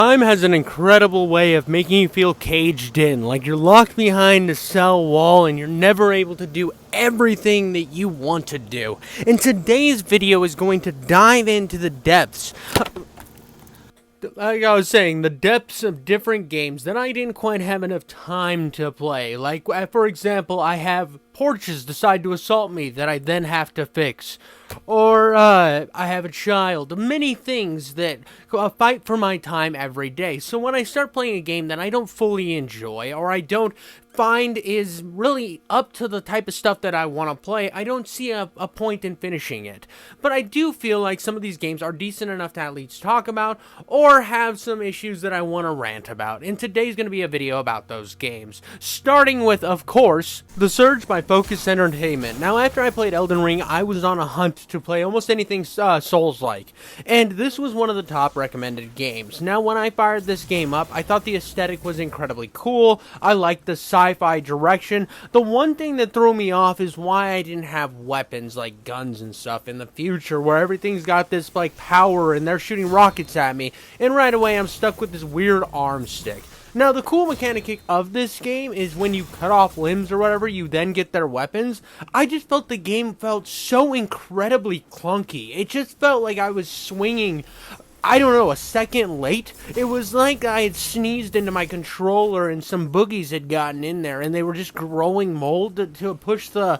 Time has an incredible way of making you feel caged in, like you're locked behind a cell wall and you're never able to do everything that you want to do. And today's video is going to dive into the depths, like I was saying, the depths of different games that I didn't quite have enough time to play. Like, for example, I have porches decide to assault me that I then have to fix. Or, I have a child. Many things that fight for my time every day. So when I start playing a game that I don't fully enjoy, or I don't find is really up to the type of stuff that I want to play, I don't see a point in finishing it. But I do feel like some of these games are decent enough to at least talk about, or have some issues that I want to rant about. And today's going to be a video about those games. Starting with, of course, The Surge by Focus Entertainment. Now, after I played Elden Ring, I was on a hunt to play almost anything Souls-like. And this was one of the top recommended games. Now, when I fired this game up, I thought the aesthetic was incredibly cool. I liked the sci-fi direction. The one thing that threw me off is why I didn't have weapons like guns and stuff in the future, where everything's got this like power and they're shooting rockets at me, and right away I'm stuck with this weird arm stick. Now, the cool mechanic of this game is when you cut off limbs or whatever, you then get their weapons. I just felt the game felt so incredibly clunky. It just felt like I was swinging, I don't know, a second late. It was like I had sneezed into my controller and some boogies had gotten in there and they were just growing mold to push the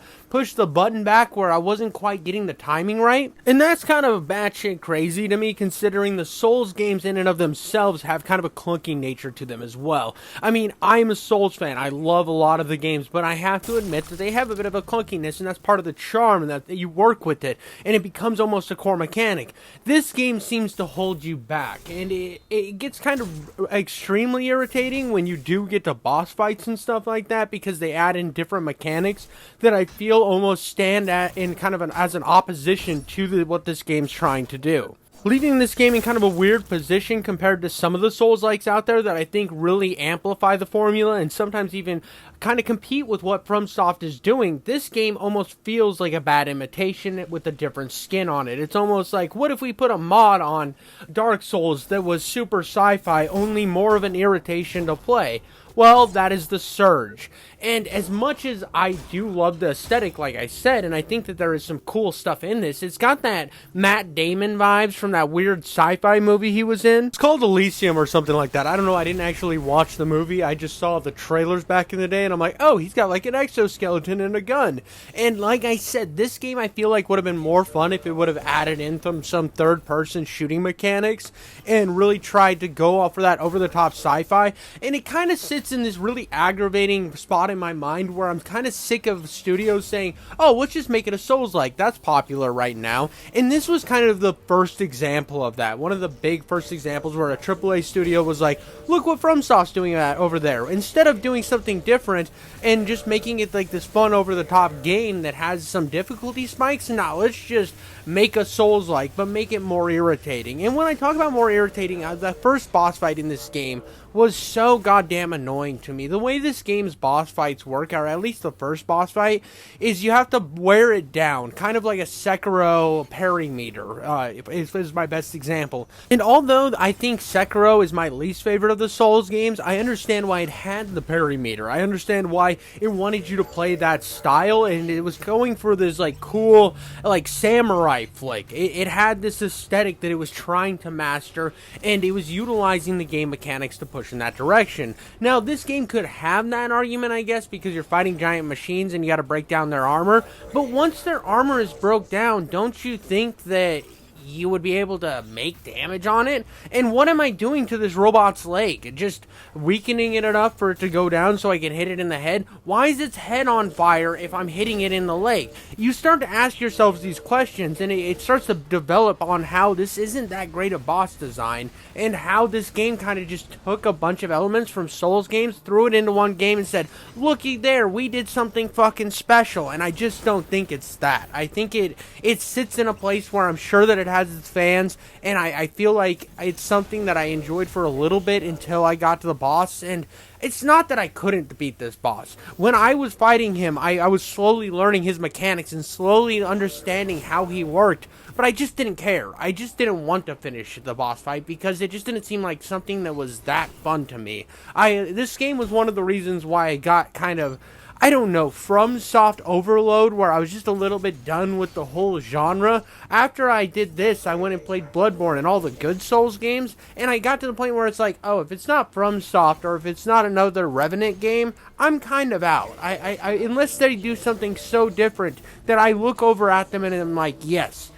button back where I wasn't quite getting the timing right. And that's kind of batshit crazy to me, considering the Souls games in and of themselves have kind of a clunky nature to them as well. I mean, I'm a Souls fan. I love a lot of the games, but I have to admit that they have a bit of a clunkiness, and that's part of the charm, and that you work with it and it becomes almost a core mechanic. This game seems to hold you back, and it gets kind of extremely irritating when you do get to boss fights and stuff like that, because they add in different mechanics that I feel almost stand at in kind of as an opposition to what this game's trying to do, leaving this game in kind of a weird position compared to some of the Souls-likes out there that I think really amplify the formula and sometimes even kind of compete with what FromSoft is doing. This game almost feels like a bad imitation with a different skin on it. It's almost like, what if we put a mod on Dark Souls that was super sci-fi, only more of an irritation to play? Well, that is The Surge. And as much as I do love the aesthetic, like I said, and I think that there is some cool stuff in this, it's got that Matt Damon vibes from that weird sci-fi movie he was in. It's called Elysium or something like that. I don't know, I didn't actually watch the movie. I just saw the trailers back in the day, and I'm like, oh, he's got like an exoskeleton and a gun. And like I said, this game I feel like would have been more fun if it would have added in some third-person shooting mechanics and really tried to go off for that over-the-top sci-fi. And it kind of sits in this really aggravating spot in my mind where I'm kind of sick of studios saying, oh, let's just make it a Souls-like. That's popular right now. And this was kind of the first example of that. One of the big first examples where a AAA studio was like, look what FromSoft's doing that over there. Instead of doing something different and just making it like this fun over-the-top game that has some difficulty spikes, now let's just make a Souls-like, but make it more irritating. And when I talk about more irritating, the first boss fight in this game was so goddamn annoying to me. The way this game's boss fights work, or at least the first boss fight, is you have to wear it down, kind of like a Sekiro parry meter, is my best example. And although I think Sekiro is my least favorite of the Souls games, I understand why it had the parry meter. I understand why it wanted you to play that style, and it was going for this like cool, like samurai flick. It had this aesthetic that it was trying to master, and it was utilizing the game mechanics to push in that direction. Now, this game could have that argument, I guess, because you're fighting giant machines and you got to break down their armor, but once their armor is broke down, don't you think that you would be able to make damage on it? And what am I doing to this robot's leg? Just weakening it enough for it to go down so I can hit it in the head? Why is its head on fire if I'm hitting it in the leg? You start to ask yourselves these questions, and it starts to develop on how this isn't that great a boss design, and how this game kind of just took a bunch of elements from Souls games, threw it into one game, and said, looky there, we did something fucking special. And I just don't think it's that. I think it sits in a place where I'm sure that it has its fans, and I feel like it's something that I enjoyed for a little bit until I got to the boss. And it's not that I couldn't beat this boss. When I was fighting him, I was slowly learning his mechanics and slowly understanding how he worked, but I just didn't care. I just didn't want to finish the boss fight because it just didn't seem like something that was that fun to me. This game was one of the reasons why I got kind of, I don't know, from soft overload, where I was just a little bit done with the whole genre. After I did this, I went and played Bloodborne and all the good Souls games, and I got to the point where it's like, oh, if it's not from soft, or if it's not another Revenant game, I'm kind of out. Unless they do something so different that I look over at them and I'm like, yes,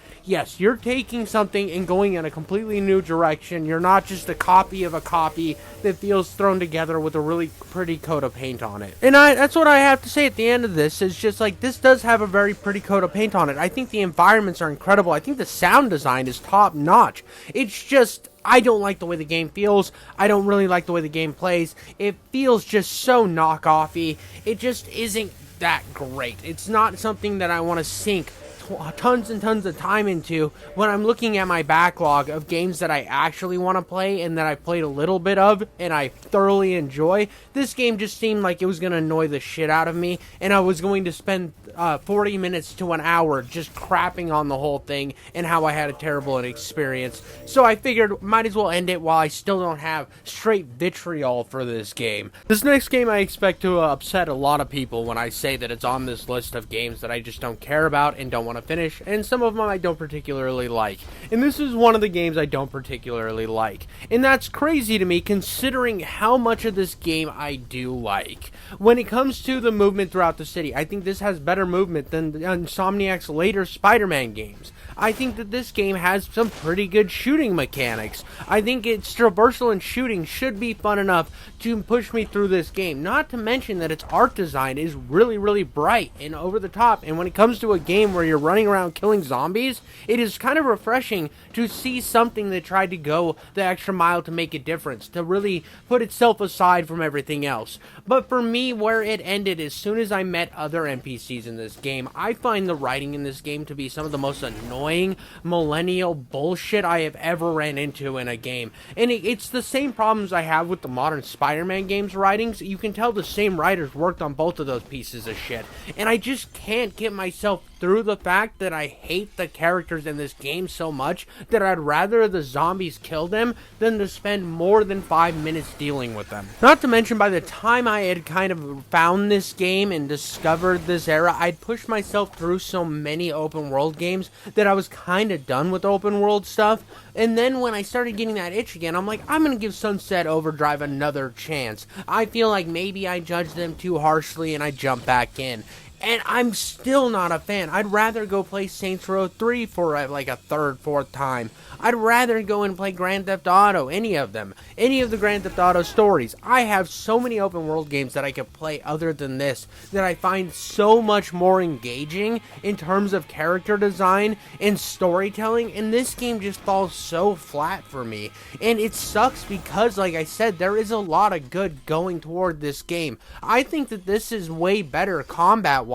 you're taking something and going in a completely new direction. You're not just a copy of a copy that feels thrown together with a really pretty coat of paint on it. And that's what I have to say at the end of this. Is just like, this does have a very pretty coat of paint on it. I think the environments are incredible. I think the sound design is top notch. It's just, I don't like the way the game feels. I don't really like the way the game plays. It feels just so knockoffy. It just isn't that great. It's not something that I want to sink tons and tons of time into when I'm looking at my backlog of games that I actually want to play and that I've played a little bit of and I thoroughly enjoy. This game just seemed like it was going to annoy the shit out of me, and I was going to spend 40 minutes to an hour just crapping on the whole thing and how I had a terrible experience. So I figured might as well end it while I still don't have straight vitriol for this game. This next game I expect to upset a lot of people when I say that it's on this list of games that I just don't care about and don't want to finish, and some of them I don't particularly like. And this is one of the games I don't particularly like. And that's crazy to me considering how much of this game I do like. When it comes to the movement throughout the city, I think this has better movement than Insomniac's later Spider-Man games. I think that this game has some pretty good shooting mechanics. I think its traversal and shooting should be fun enough to push me through this game. Not to mention that its art design is really, really bright and over the top. And when it comes to a game where you're running around killing zombies, it is kind of refreshing to see something that tried to go the extra mile to make a difference, to really put itself aside from everything else. But for me, where it ended as soon as I met other NPCs in this game, I find the writing in this game to be some of the most annoying millennial bullshit I have ever ran into in a game. And it's the same problems I have with the modern Spider-Man games writings. You can tell the same writers worked on both of those pieces of shit. And I just can't get myself through the fact that I hate the characters in this game so much that I'd rather the zombies kill them than to spend more than 5 minutes dealing with them. Not to mention, by the time I had kind of found this game and discovered this era, I'd pushed myself through so many open world games that I was kind of done with open world stuff. And then when I started getting that itch again, I'm like, I'm going to give Sunset Overdrive another chance. I feel like maybe I judged them too harshly and I jump back in. And I'm still not a fan. I'd rather go play Saints Row 3 for like a third, fourth time. I'd rather go and play Grand Theft Auto, any of them. Any of the Grand Theft Auto stories. I have so many open world games that I could play other than this that I find so much more engaging in terms of character design and storytelling. And this game just falls so flat for me. And it sucks because, like I said, there is a lot of good going toward this game. I think that this is way better combat-wise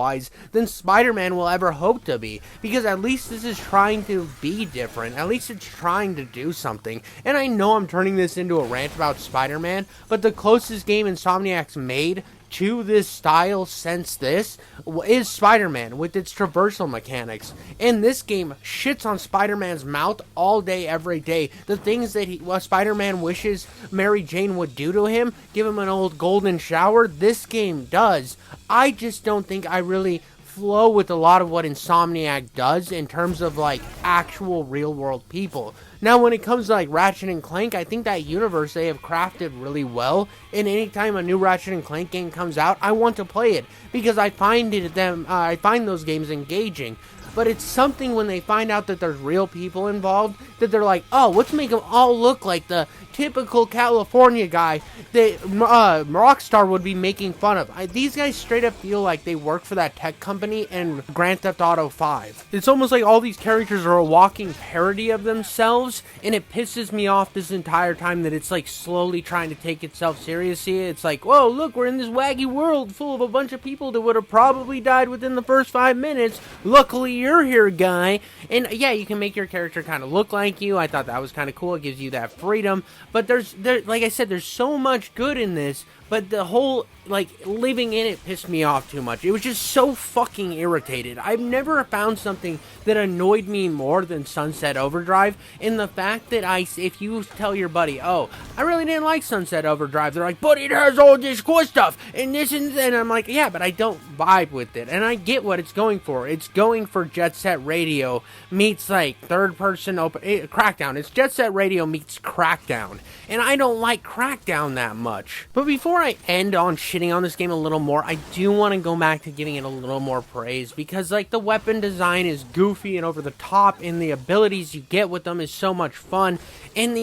than Spider-Man will ever hope to be, because at least this is trying to be different. At least it's trying to do something. And I know I'm turning this into a rant about Spider-Man, but the closest game Insomniac's made to this style since this is Spider-Man with its traversal mechanics. And this game shits on Spider-Man's mouth all day, every day. The things that Spider-Man wishes Mary Jane would do to him, give him an old golden shower, this game does. I just don't think I really flow with a lot of what Insomniac does in terms of like actual real world people. Now when it comes to like Ratchet and Clank, I think that universe they have crafted really well, and anytime a new Ratchet and Clank game comes out, I want to play it because I find those games engaging. But it's something when they find out that there's real people involved that they're like, oh, let's make them all look like the typical California guy that Rockstar would be making fun of. These guys straight up feel like they work for that tech company in Grand Theft Auto 5. It's almost like all these characters are a walking parody of themselves, and it pisses me off this entire time that it's like slowly trying to take itself seriously. It's like, whoa, look, we're in this waggy world full of a bunch of people that would have probably died within the first 5 minutes. Luckily, you're here, guy. And yeah, you can make your character kind of look like you. I thought that was kind of cool. It gives you that freedom. But like I said, there's so much good in this. But the whole, like, living in it pissed me off too much. It was just so fucking irritated. I've never found something that annoyed me more than Sunset Overdrive. And the fact that if you tell your buddy, oh, I really didn't like Sunset Overdrive, they're like, but it has all this cool stuff, and this and that. And I'm like, yeah, but I don't vibe with it. And I get what it's going for. It's going for Jet Set Radio meets, like, third-person Crackdown. It's Jet Set Radio meets Crackdown. And I don't like Crackdown that much. But before I end on shitting on this game a little more, I do want to go back to giving it a little more praise, because like the weapon design is goofy and over the top, and the abilities you get with them is so much fun. And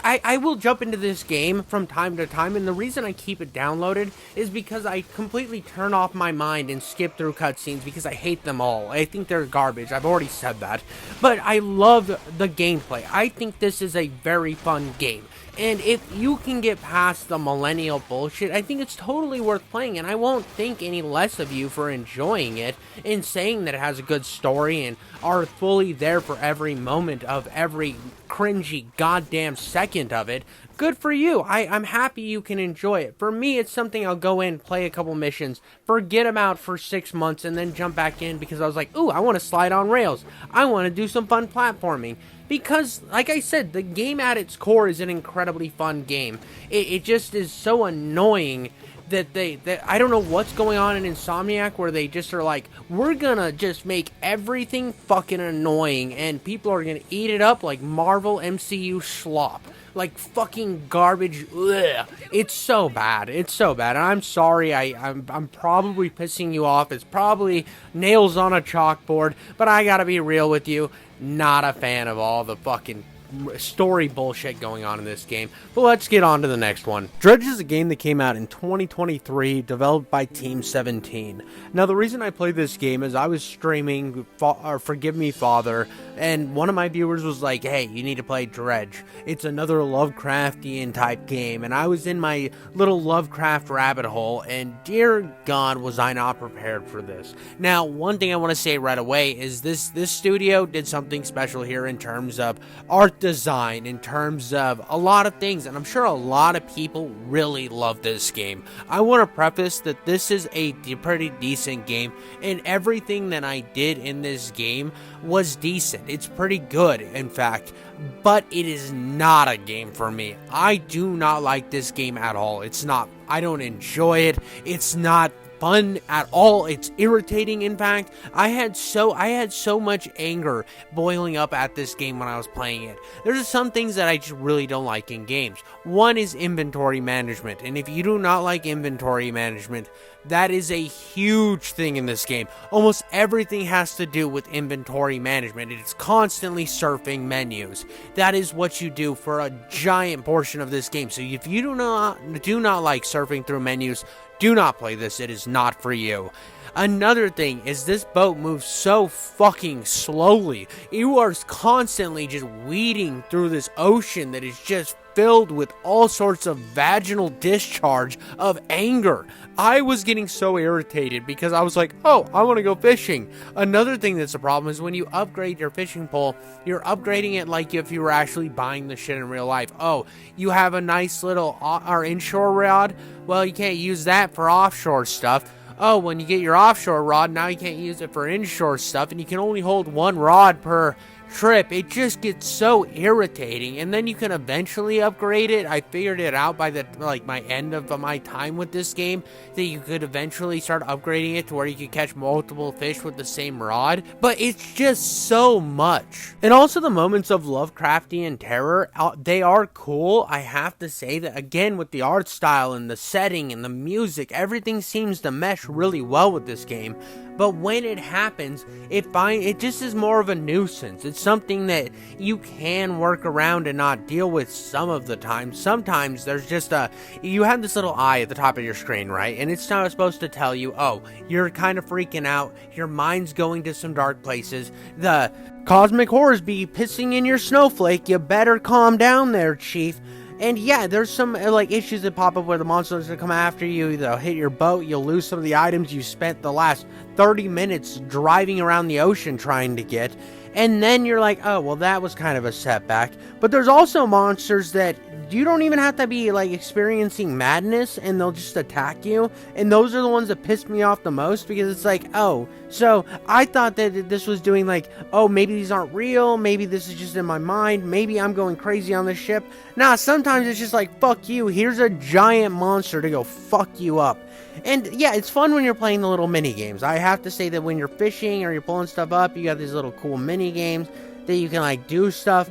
I will jump into this game from time to time, and the reason I keep it downloaded is because I completely turn off my mind and skip through cutscenes because I hate them all. I think they're garbage. I've already said that. But I love the gameplay. I think this is a very fun game. And if you can get past the millennial bullshit, I think it's totally worth playing, and I won't think any less of you for enjoying it and saying that it has a good story and are fully there for every moment of every cringy goddamn second of it. Good for you. I'm happy you can enjoy it. For me, it's something I'll go in, play a couple missions, forget about for 6 months, and then jump back in because I was like, ooh, I want to slide on rails. I want to do some fun platforming. Because, like I said, the game at its core is an incredibly fun game. It just is so annoying that I don't know what's going on in Insomniac, where they just are like, we're gonna just make everything fucking annoying, and people are gonna eat it up like Marvel MCU slop. Like fucking garbage. Ugh. It's so bad. It's so bad. And I'm sorry. I'm probably pissing you off. It's probably nails on a chalkboard. But I gotta be real with you. Not a fan of all the fucking story bullshit going on in this game. But let's get on to the next one. Dredge is a game that came out in 2023, developed by Team 17. Now, the reason I played this game is I was streaming Forgive Me Father, and one of my viewers was like, hey, you need to play Dredge. It's another Lovecraftian type game, and I was in my little Lovecraft rabbit hole, and dear God, was I not prepared for this. Now, one thing I want to say right away is this studio did something special here in terms of art design, in terms of a lot of things, and I'm sure a lot of people really love this game. I want to preface that this is a pretty decent game, and everything that I did in this game was decent. It's pretty good, in fact, but it is not a game for me. I do not like this game at all. It's not. I don't enjoy it. It's not fun at all. It's irritating. In fact, I had so much anger boiling up at this game when I was playing it. There's some things that I just really don't like in games. One is inventory management, and if you do not like inventory management, that is a huge thing in this game. Almost everything has to do with inventory management. It's constantly surfing menus. That is what you do for a giant portion of this game. So if you do not like surfing through menus, do not play this. It is not for you. Another thing is this boat moves so fucking slowly. You are constantly just weeding through this ocean that is just filled with all sorts of vaginal discharge of anger. I was getting so irritated because I was like, oh, I want to go fishing. Another thing that's a problem is when you upgrade your fishing pole, you're upgrading it like if you were actually buying the shit in real life. Oh, you have a nice little inshore rod? Well, you can't use that for offshore stuff. Oh, when you get your offshore rod, now you can't use it for inshore stuff, and you can only hold one rod per trip. It just gets so irritating, and then you can eventually upgrade it. I figured it out by my end of my time with this game, that you could eventually start upgrading it to where you could catch multiple fish with the same rod, but it's just so much. And also the moments of Lovecraftian terror, they are cool. I have to say that, again, with the art style and the setting and the music, everything seems to mesh really well with this game. But when it happens, it just is more of a nuisance. It's something that you can work around and not deal with some of the time. Sometimes there's just you have this little eye at the top of your screen, right? And it's not supposed to tell you, oh, you're kind of freaking out, your mind's going to some dark places, the cosmic horrors be pissing in your snowflake, you better calm down there, chief. And yeah, there's some like issues that pop up where the monsters will come after you, they'll hit your boat, you'll lose some of the items you spent the last 30 minutes driving around the ocean trying to get. And then you're like, oh, well, that was kind of a setback. But there's also monsters that you don't even have to be, like, experiencing madness, and they'll just attack you. And those are the ones that pissed me off the most, because it's like, oh, so I thought that this was doing, like, oh, maybe these aren't real, maybe this is just in my mind, maybe I'm going crazy on this ship. Nah, sometimes it's just like, fuck you, here's a giant monster to go fuck you up. And yeah, it's fun when you're playing the little mini games. I have to say that when you're fishing or you're pulling stuff up, you got these little cool mini games that you can like do stuff.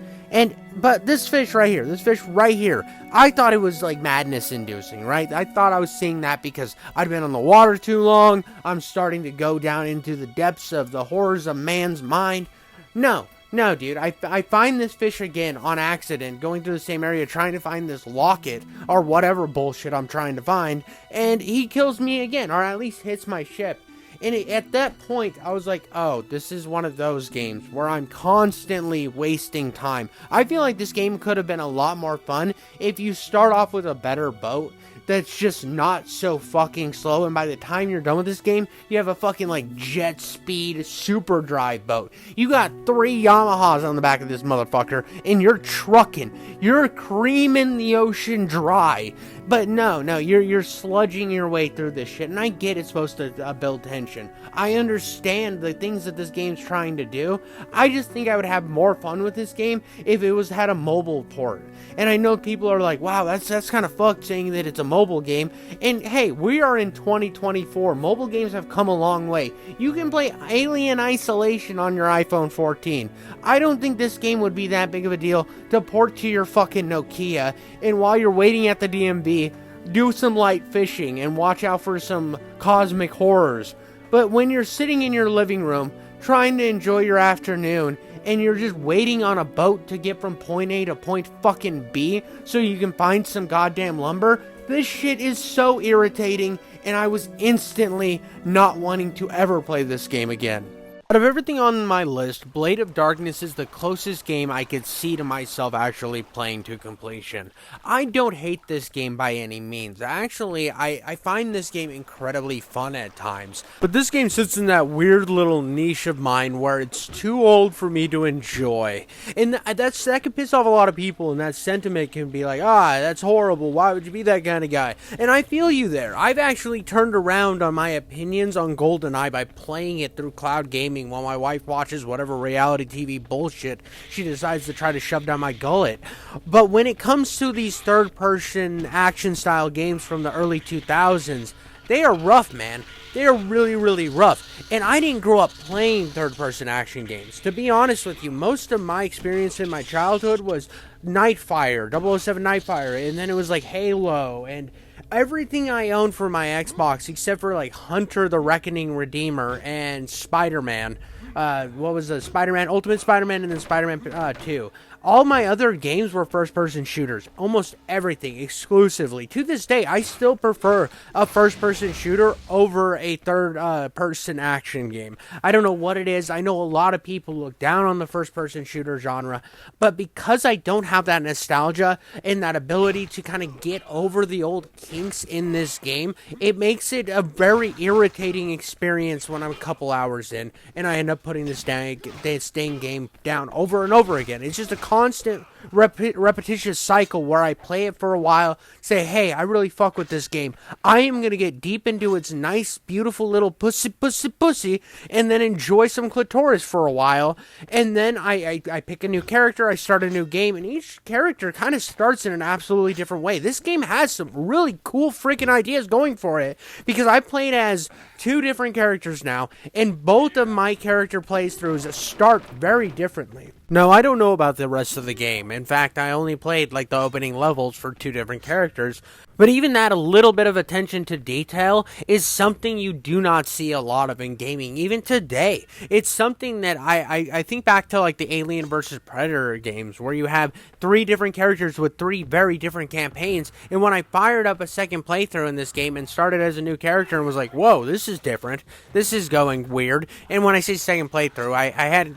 But this fish right here, I thought it was like madness inducing, right? I thought I was seeing that because I'd been on the water too long. I'm starting to go down into the depths of the horrors of man's mind. No, dude, I find this fish again on accident, going through the same area, trying to find this locket, or whatever bullshit I'm trying to find, and he kills me again, or at least hits my ship. And at that point, I was like, oh, this is one of those games where I'm constantly wasting time. I feel like this game could have been a lot more fun if you start off with a better boat that's just not so fucking slow, and by the time you're done with this game, you have a fucking like jet speed super drive boat. You got 3 Yamahas on the back of this motherfucker, and you're trucking, you're creaming the ocean dry. But no, you're sludging your way through this shit, and I get it's supposed to build tension. I understand the things that this game's trying to do. I just think I would have more fun with this game if it had a mobile port. And I know people are like, wow, that's kind of fucked saying that it's a mobile game. And hey, we are in 2024. Mobile games have come a long way. You can play Alien Isolation on your iPhone 14. I don't think this game would be that big of a deal to port to your fucking Nokia. And while you're waiting at the DMV, do some light fishing and watch out for some cosmic horrors. But when you're sitting in your living room trying to enjoy your afternoon and you're just waiting on a boat to get from point A to point fucking B so you can find some goddamn lumber, this shit is so irritating, and I was instantly not wanting to ever play this game again. Out of everything on my list, Blade of Darkness is the closest game I could see to myself actually playing to completion. I don't hate this game by any means. Actually, I find this game incredibly fun at times. But this game sits in that weird little niche of mine where it's too old for me to enjoy. And that could piss off a lot of people, and that sentiment can be like, that's horrible, why would you be that kind of guy? And I feel you there. I've actually turned around on my opinions on GoldenEye by playing it through cloud gaming while my wife watches whatever reality TV bullshit she decides to try to shove down my gullet. But when it comes to these third-person action-style games from the early 2000s, they are rough, man. They are really, really rough. And I didn't grow up playing third-person action games. To be honest with you, most of my experience in my childhood was Nightfire, 007 Nightfire, and then it was like Halo, and everything I owned for my Xbox, except for like Hunter the Reckoning Redeemer and Spider-Man. What was the Spider-Man, Ultimate Spider-Man, and then Spider-Man 2. All my other games were first-person shooters. Almost everything, exclusively. To this day, I still prefer a first-person shooter over a third-person action game. I don't know what it is. I know a lot of people look down on the first-person shooter genre, but because I don't have that nostalgia and that ability to kind of get over the old kinks in this game, it makes it a very irritating experience when I'm a couple hours in, and I end up putting this dang game down over and over again. It's just a constant repetitious cycle where I play it for a while, say, hey, I really fuck with this game. I am going to get deep into its nice, beautiful little pussy, and then enjoy some clitoris for a while, and then I pick a new character, I start a new game, and each character kind of starts in an absolutely different way. This game has some really cool freaking ideas going for it, because I played as 2 different characters now, and both of my character playthroughs start very differently. No, I don't know about the rest of the game. In fact, I only played like the opening levels for 2 different characters. But even that, a little bit of attention to detail is something you do not see a lot of in gaming, even today. It's something that I think back to like the Alien vs. Predator games, where you have 3 different characters with 3 very different campaigns. And when I fired up a second playthrough in this game and started as a new character and was like, whoa, this is different. This is going weird. And when I say second playthrough,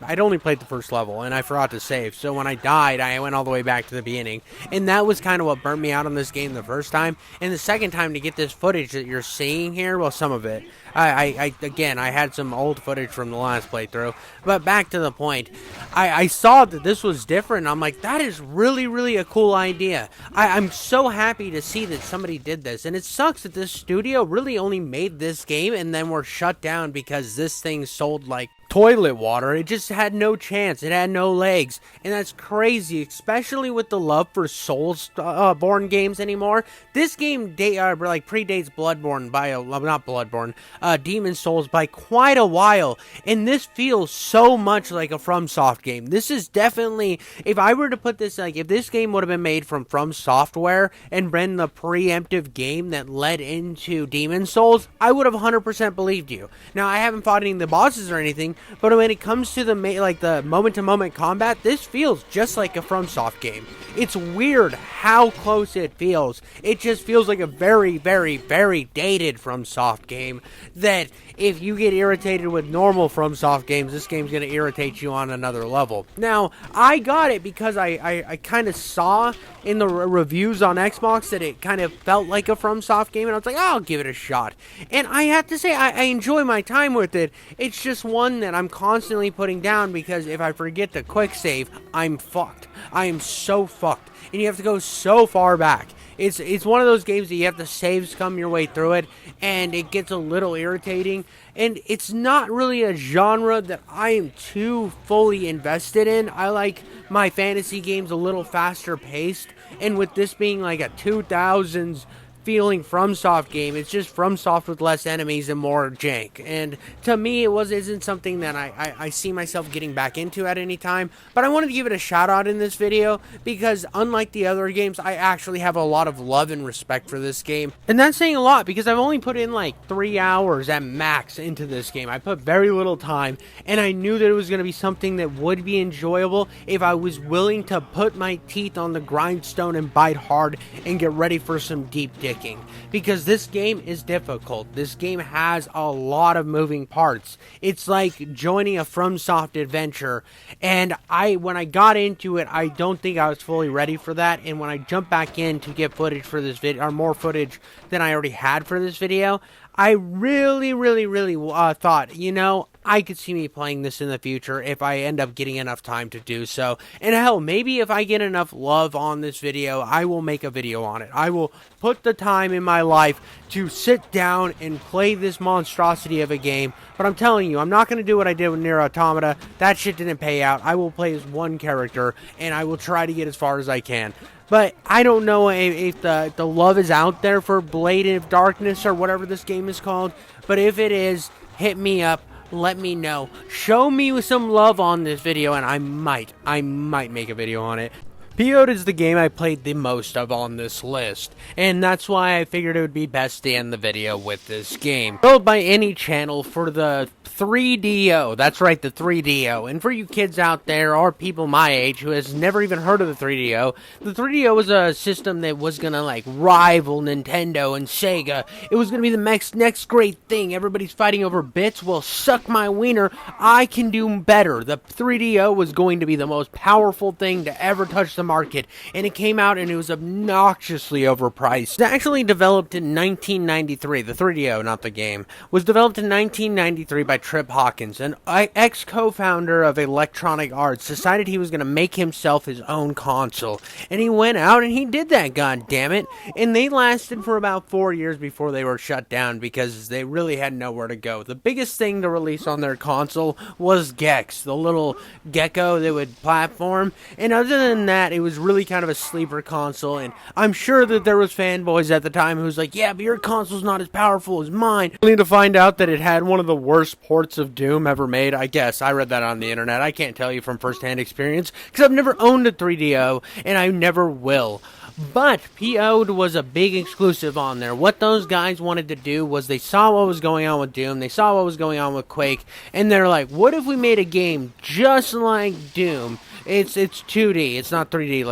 I'd only played the first level, and I forgot to save. So when I died, I went all the way back to the beginning. And that was kind of what burnt me out on this game the first time. And the second time, to get this footage that you're seeing here, well, some of it. Again, I had some old footage from the last playthrough. But back to the point, I saw that this was different. I'm like, that is really, really a cool idea. I'm so happy to see that somebody did this. And it sucks that this studio really only made this game and then were shut down because this thing sold like toilet water. It just had no chance. It had no legs. And that's crazy, especially with the love for Soulsborne games anymore. This game predates Bloodborne by not Bloodborne, Demon Souls by quite a while. And this feels so much like a FromSoft game. This is definitely, if I were to put this, like, if this game would have been made from From Software and been the preemptive game that led into Demon Souls, I would have 100% believed you. Now, I haven't fought any of the bosses or anything, but when it comes to the moment-to-moment combat, this feels just like a FromSoft game. It's weird how close it feels. It just feels like a very, very, very dated FromSoft game that if you get irritated with normal FromSoft games, this game's going to irritate you on another level. Now, I got it because I kind of saw in the reviews on Xbox that it kind of felt like a FromSoft game, and I was like, I'll give it a shot. And I have to say, I enjoy my time with it. It's just one that I'm constantly putting down because if I forget to quick save, I'm fucked. I am so fucked. And you have to go so far back. It's one of those games that you have to save scum your way through it, and it gets a little irritating. And it's not really a genre that I am too fully invested in. I like my fantasy games a little faster paced, and with this being like a 2000s feeling FromSoft game, it's just FromSoft with less enemies and more jank. And to me, isn't something that I see myself getting back into at any time. But I wanted to give it a shout out in this video because unlike the other games, I actually have a lot of love and respect for this game. And that's saying a lot because I've only put in like 3 hours at max into this game. I put very little time, and I knew that it was going to be something that would be enjoyable if I was willing to put my teeth on the grindstone and bite hard and get ready for some deep digging. Because this game is difficult. This game has a lot of moving parts. It's like joining a FromSoft adventure, and when I got into it, I don't think I was fully ready for that. And when I jumped back in to get footage for this video, or more footage than I already had for this video, I really thought, you know, I could see me playing this in the future if I end up getting enough time to do so. And hell, maybe if I get enough love on this video, I will make a video on it. I will put the time in my life to sit down and play this monstrosity of a game. But I'm telling you, I'm not going to do what I did with Nier Automata. That shit didn't pay out. I will play as one character, and I will try to get as far as I can. But I don't know if the love is out there for Blade of Darkness or whatever this game is called. But if it is, hit me up. Let me know. Show me some love on this video, and I might make a video on it. Poed is the game I played the most of on this list, and that's why I figured it would be best to end the video with this game. Built by any channel for the 3DO, that's right, the 3DO, and for you kids out there, or people my age who has never even heard of the 3DO was a system that was gonna like rival Nintendo and Sega. It was gonna be the next great thing. Everybody's fighting over bits. Well, suck my wiener, I can do better. The 3DO was going to be the most powerful thing to ever touch the market, and it came out and it was obnoxiously overpriced. It actually developed in 1993. The 3DO, not the game, was developed in 1993 by Trip Hawkins, an ex-co-founder of Electronic Arts. Decided he was going to make himself his own console, and he went out and he did that, god damn it. And they lasted for about 4 years before they were shut down because they really had nowhere to go. The biggest thing to release on their console was Gex, the little gecko that would platform, and other than that, it was really kind of a sleeper console. And I'm sure that there was fanboys at the time who was like, yeah, but your console's not as powerful as mine, only to find out that it had one of the worst ports of Doom ever made. I guess I read that on the internet. I can't tell you from first-hand experience because I've never owned a 3DO and I never will. But poed was a big exclusive on there. What those guys wanted to do was they saw what was going on with Doom, they saw what was going on with Quake, and they're like, what if we made a game just like Doom? It's 2D, it's not 3D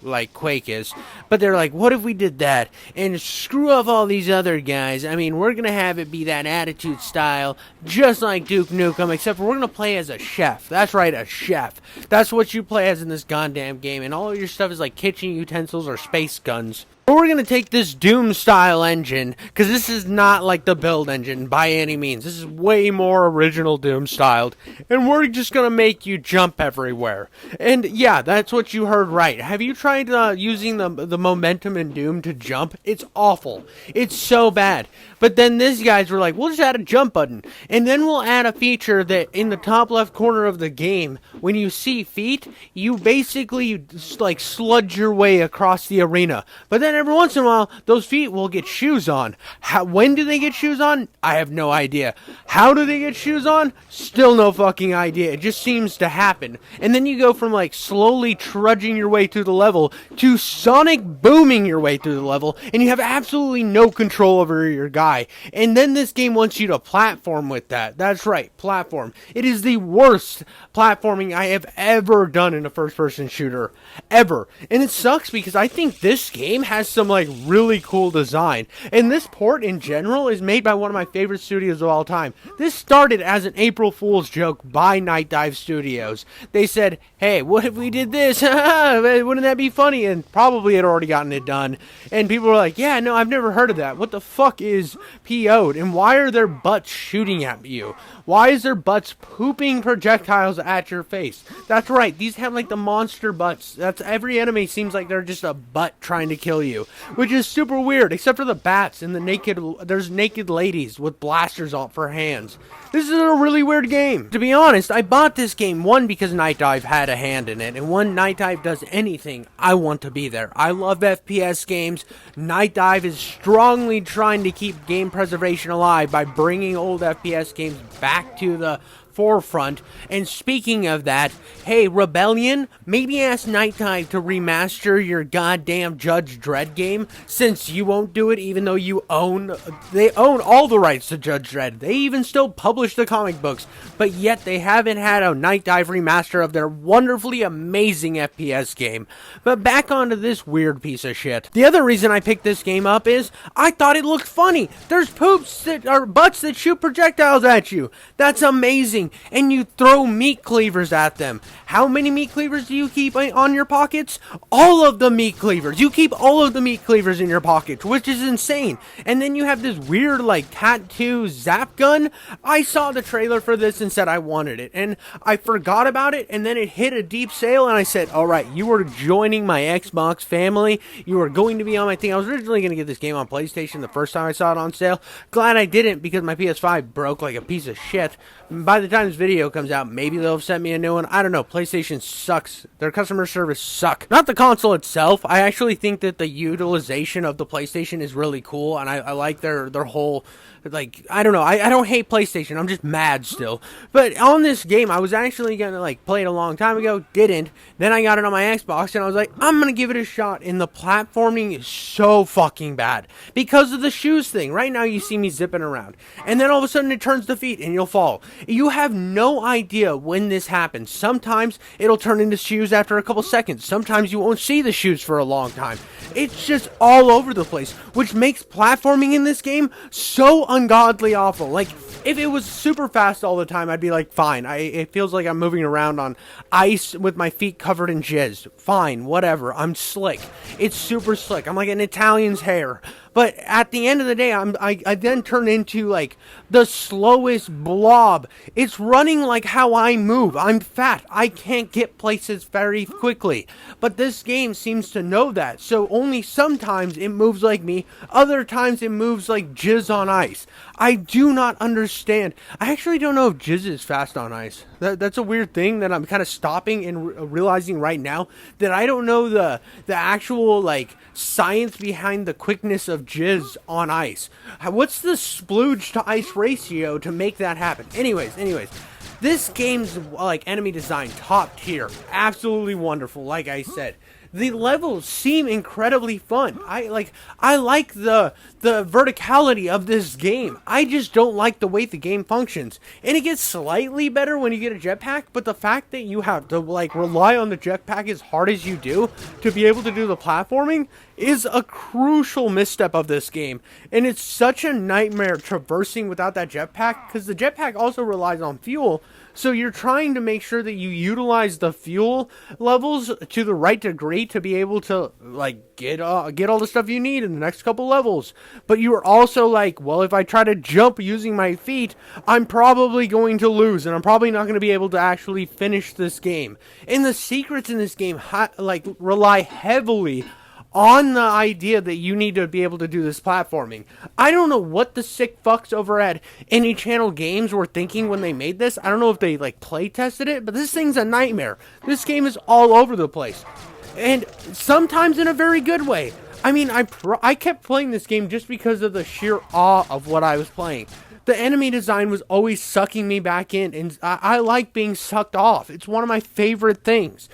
like Quake is. But they're like, what if we did that and screw off all these other guys? I mean, we're gonna have it be that attitude style, just like Duke Nukem, except for we're gonna play as a chef. That's right, a chef. That's what you play as in this goddamn game, and all of your stuff is like kitchen utensils or space guns. But we're going to take this Doom-style engine, because this is not like the build engine by any means. This is way more original Doom-styled, and we're just going to make you jump everywhere. And yeah, that's what you heard right. Have you tried using the momentum in Doom to jump? It's awful. It's so bad. But then these guys were like, we'll just add a jump button, and then we'll add a feature that in the top left corner of the game, when you see feet, you basically just like sludge your way across the arena. But then every once in a while, those feet will get shoes on. When do they get shoes on? I have no idea. How do they get shoes on? Still no fucking idea. It just seems to happen. And then you go from like slowly trudging your way through the level to sonic booming your way through the level, and you have absolutely no control over your guy. And then this game wants you to platform with that. That's right, platform. It is the worst platforming I have ever done in a first-person shooter. Ever. And it sucks because I think this game has some like really cool design. And this port in general is made by one of my favorite studios of all time. This started as an April Fool's joke by Night Dive Studios. They said, hey, what if we did this? Wouldn't that be funny? And probably had already gotten it done. And people were like, yeah, no, I've never heard of that. What the fuck is poed? And why are their butts shooting at you? Why is their butts pooping projectiles at your face? That's right, these have like the monster butts. That's every enemy seems like they're just a butt trying to kill you, which is super weird, except for the bats and there's naked ladies with blasters out for hands. This is a really weird game. To be honest, I bought this game, one, because Night Dive had a hand in it, and when Night Dive does anything, I want to be there. I love FPS games. Night Dive is strongly trying to keep game preservation alive by bringing old FPS games back to the forefront. And speaking of that, hey, Rebellion, maybe ask Night Dive to remaster your goddamn Judge Dredd game, since you won't do it even though they own all the rights to Judge Dredd. They even still publish the comic books, but yet they haven't had a Night Dive remaster of their wonderfully amazing FPS game. But back onto this weird piece of shit. The other reason I picked this game up is I thought it looked funny. There's butts that shoot projectiles at you. That's amazing. And you throw meat cleavers at them. How many meat cleavers do you keep on your pockets? All of the meat cleavers. You keep all of the meat cleavers in your pockets, which is insane. And then you have this weird like tattoo zap gun. I saw the trailer for this and said I wanted it, and I forgot about it, and then it hit a deep sale, and I said, alright, you are joining my Xbox family. You are going to be on my thing. I was originally going to get this game on PlayStation the first time I saw it on sale. Glad I didn't, because my PS5 broke like a piece of shit. By the time this video comes out, maybe they'll have sent me a new one. I don't know. PlayStation sucks. Their customer service suck. Not the console itself. I actually think that the utilization of the PlayStation is really cool, and I like their whole, like, I don't know. I don't hate PlayStation. I'm just mad still. But on this game, I was actually going to, like, play it a long time ago. Didn't. Then I got it on my Xbox, and I was like, I'm going to give it a shot. And the platforming is so fucking bad because of the shoes thing. Right now, you see me zipping around. And then all of a sudden, it turns to feet, and you'll fall. You have no idea when this happens. Sometimes it'll turn into shoes after a couple seconds. Sometimes you won't see the shoes for a long time. It's just all over the place, which makes platforming in this game so ungodly awful. Like, if it was super fast all the time, I'd be like, fine. It feels like I'm moving around on ice with my feet covered in jizz. Fine, whatever. I'm slick. It's super slick. I'm like an Italian's hair. But at the end of the day, I then turn into like the slowest blob. It's running like how I move. I'm fat. I can't get places very quickly. But this game seems to know that. So only sometimes it moves like me. Other times it moves like jizz on ice. I do not understand. I actually don't know if jizz is fast on ice. That's a weird thing that I'm kind of stopping and realizing right now, that I don't know the actual like science behind the quickness of jizz on ice. What's the splooge to ice ratio to make that happen? Anyways, this game's like enemy design, top tier, absolutely wonderful. Like I said, the levels seem incredibly fun. I like the verticality of this game. I just don't like the way the game functions. And it gets slightly better when you get a jetpack, but the fact that you have to like rely on the jetpack as hard as you do to be able to do the platforming is a crucial misstep of this game. And it's such a nightmare traversing without that jetpack, because the jetpack also relies on fuel. So you're trying to make sure that you utilize the fuel levels to the right degree to be able to like get all the stuff you need in the next couple levels. But you are also like, well, if I try to jump using my feet, I'm probably going to lose, and I'm probably not going to be able to actually finish this game. And the secrets in this game rely heavily on the idea that you need to be able to do this platforming. I don't know what the sick fucks over at Any Channel Games were thinking when they made this. I don't know if they like play tested it, but this thing's a nightmare. This game is all over the place, and sometimes in a very good way. I mean, I kept playing this game just because of the sheer awe of what I was playing. The enemy design was always sucking me back in, and I like being sucked off. It's one of my favorite things.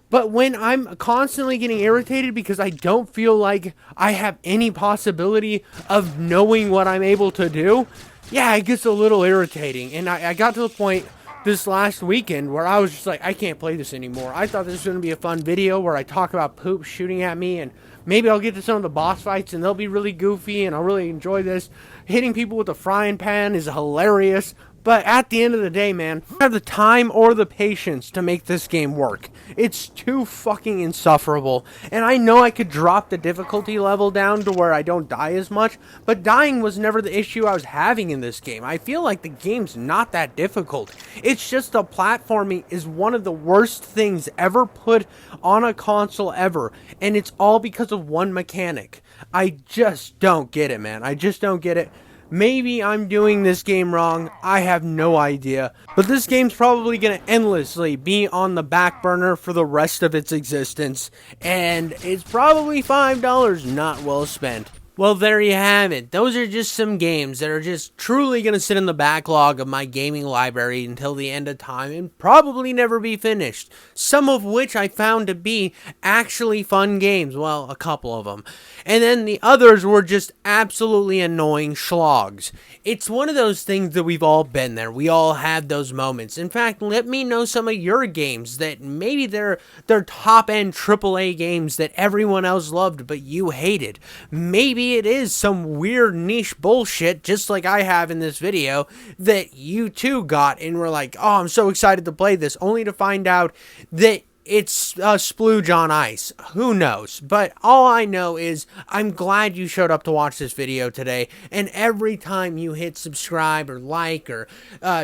But when I'm constantly getting irritated because I don't feel like I have any possibility of knowing what I'm able to do, yeah, it gets a little irritating. And I got to the point this last weekend where I was just like, I can't play this anymore. I thought this was going to be a fun video where I talk about poop shooting at me, and maybe I'll get to some of the boss fights and they'll be really goofy and I'll really enjoy this. Hitting people with a frying pan is hilarious. But at the end of the day, man, I don't have the time or the patience to make this game work. It's too fucking insufferable. And I know I could drop the difficulty level down to where I don't die as much, but dying was never the issue I was having in this game. I feel like the game's not that difficult. It's just the platforming is one of the worst things ever put on a console ever. And it's all because of one mechanic. I just don't get it, man. I just don't get it. Maybe I'm doing this game wrong, I have no idea. But this game's probably going to endlessly be on the back burner for the rest of its existence. And it's probably $5 not well spent. Well, there you have it. Those are just some games that are just truly going to sit in the backlog of my gaming library until the end of time and probably never be finished. Some of which I found to be actually fun games. Well, a couple of them. And then the others were just absolutely annoying schlogs. It's one of those things that we've all been there. We all have those moments. In fact, let me know some of your games that maybe they're top-end AAA games that everyone else loved but you hated. Maybe it is some weird niche bullshit, just like I have in this video, that you too got and were like, oh, I'm so excited to play this, only to find out that it's a splooge on ice. Who knows? But all I know is I'm glad you showed up to watch this video today, and every time you hit subscribe or like or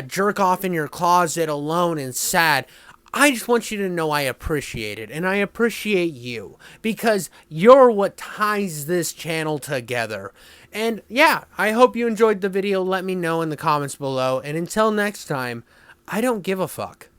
jerk off in your closet alone and sad, I just want you to know I appreciate it, and I appreciate you, because you're what ties this channel together. And yeah, I hope you enjoyed the video. Let me know in the comments below, and until next time, I don't give a fuck.